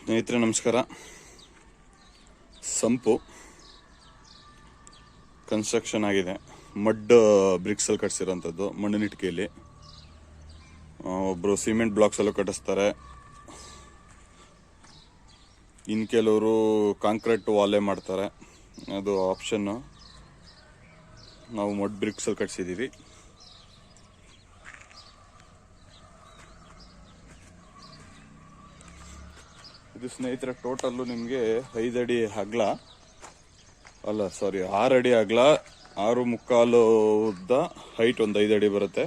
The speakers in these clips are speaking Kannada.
ಸ್ನೇಹಿತರೆ ನಮಸ್ಕಾರ. ಸಂಪು ಕನ್ಸ್ಟ್ರಕ್ಷನ್ ಆಗಿದೆ. ಮಡ್ ಬ್ರಿಕ್ಸಲ್ಲಿ ಕಟ್ಸಿರೋಂಥದ್ದು, ಮಣ್ಣಿನ ಇಟ್ಟಿಗೆಯಲ್ಲಿ. ಒಬ್ಬರು ಸಿಮೆಂಟ್ ಬ್ಲಾಕ್ಸಲ್ಲೂ ಕಟ್ಟಿಸ್ತಾರೆ, ಇನ್ನು ಕೆಲವರು ಕಾಂಕ್ರೀಟ್ ವಾಲೇ ಮಾಡ್ತಾರೆ. ಅದು ಆಪ್ಷನ್ನು. ನಾವು ಮಡ್ ಬ್ರಿಕ್ಸಲ್ಲಿ ಕಟ್ಸಿದ್ದೀವಿ. ಇದು ಸ್ನೇಹಿತರೆ ಟೋಟಲ್ಲು ನಿಮಗೆ 5 ಅಡಿ ಅಗಲ, 6 ಅಡಿ ಅಗಲ, 6.25 ಉದ್ದ, ಹೈಟ್ ಒಂದು 5 ಅಡಿ ಬರುತ್ತೆ.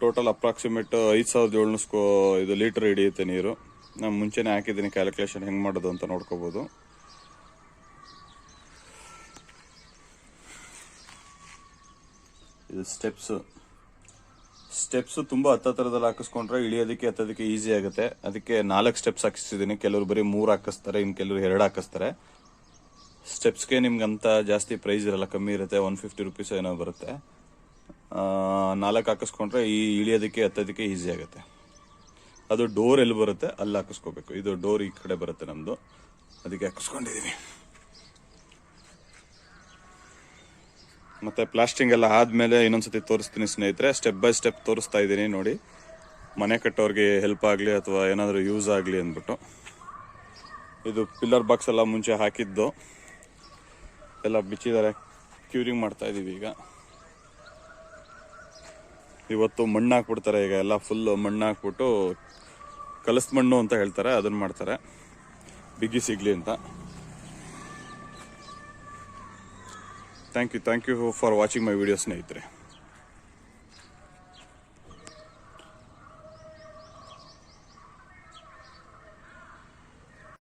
ಟೋಟಲ್ ಅಪ್ರಾಕ್ಸಿಮೇಟ್ 5,700 ಲೀಟರ್ ಹಿಡಿಯುತ್ತೆ ನೀರು. ನಾನು ಮುಂಚೆನೇ ಹಾಕಿದ್ದೀನಿ, ಕ್ಯಾಲ್ಕುಲೇಷನ್ ಹೆಂಗೆ ಮಾಡೋದು ಅಂತ ನೋಡ್ಕೋಬೋದು. ಇದು ಸ್ಟೆಪ್ಸ್ ತುಂಬ ಹತ್ತರದಲ್ಲಿ ಹಾಕಿಸ್ಕೊಂಡ್ರೆ ಇಳಿಯೋದಕ್ಕೆ ಹತ್ತೋದಕ್ಕೆ ಈಸಿ ಆಗುತ್ತೆ. ಅದಕ್ಕೆ 4 ಸ್ಟೆಪ್ಸ್ ಹಾಕಿಸಿದ್ದೀನಿ. ಕೆಲವರು ಬರೀ 3 ಹಾಕಿಸ್ತಾರೆ, ಇನ್ನು ಕೆಲವರು 2 ಹಾಕಿಸ್ತಾರೆ. ಸ್ಟೆಪ್ಸ್ಗೆ ನಿಮ್ಗೆ ಅಂತ ಜಾಸ್ತಿ ಪ್ರೈಸ್ ಇರಲ್ಲ, ಕಮ್ಮಿ ಇರುತ್ತೆ, 150 ರುಪೀಸ್ ಏನೋ ಬರುತ್ತೆ. 4 ಹಾಕಿಸ್ಕೊಂಡ್ರೆ ಈ ಇಳಿಯೋದಕ್ಕೆ ಹತ್ತೋದಕ್ಕೆ ಈಸಿ ಆಗುತ್ತೆ. ಅದು ಡೋರ್ ಎಲ್ಲಿ ಬರುತ್ತೆ ಅಲ್ಲಿ ಹಾಕಿಸ್ಕೋಬೇಕು. ಇದು ಡೋರ್ ಈ ಕಡೆ ಬರುತ್ತೆ ನಮ್ಮದು, ಅದಕ್ಕೆ ಹಾಕಿಸ್ಕೊಂಡಿದ್ದೀನಿ. ಮತ್ತೆ ಪ್ಲಾಸ್ಟಿಂಗ್ ಎಲ್ಲ ಆದ್ಮೇಲೆ ಇನ್ನೊಂದ್ಸತಿ ತೋರಿಸ್ತೀನಿ ಸ್ನೇಹಿತರೆ. ಸ್ಟೆಪ್ ಬೈ ಸ್ಟೆಪ್ ತೋರಿಸ್ತಾ ಇದ್ದೀನಿ ನೋಡಿ, ಮನೆ ಕಟ್ಟೋರಿಗೆ ಹೆಲ್ಪ್ ಆಗಲಿ ಅಥವಾ ಏನಾದರೂ ಯೂಸ್ ಆಗಲಿ ಅಂದ್ಬಿಟ್ಟು. ಇದು ಪಿಲ್ಲರ್ ಬಾಕ್ಸ್ ಎಲ್ಲ ಮುಂಚೆ ಹಾಕಿದ್ದು ಎಲ್ಲ ಬಿಚ್ಚಿದ್ದಾರೆ, ಕ್ಯೂರಿಂಗ್ ಮಾಡ್ತಾ ಇದ್ದೀವಿ. ಈಗ ಇವತ್ತು ಮಣ್ಣು ಹಾಕ್ಬಿಡ್ತಾರೆ. ಈಗ ಎಲ್ಲ ಫುಲ್ ಮಣ್ಣು ಹಾಕ್ಬಿಟ್ಟು ಕಲಸ್ ಮಣ್ಣು ಅಂತ ಹೇಳ್ತಾರೆ, ಅದನ್ನ ಮಾಡ್ತಾರೆ ಬಿಗಿ ಸಿಗ್ಲಿ ಅಂತ. Thank you for watching my video ಸ್ನೇಹಿತರೆ.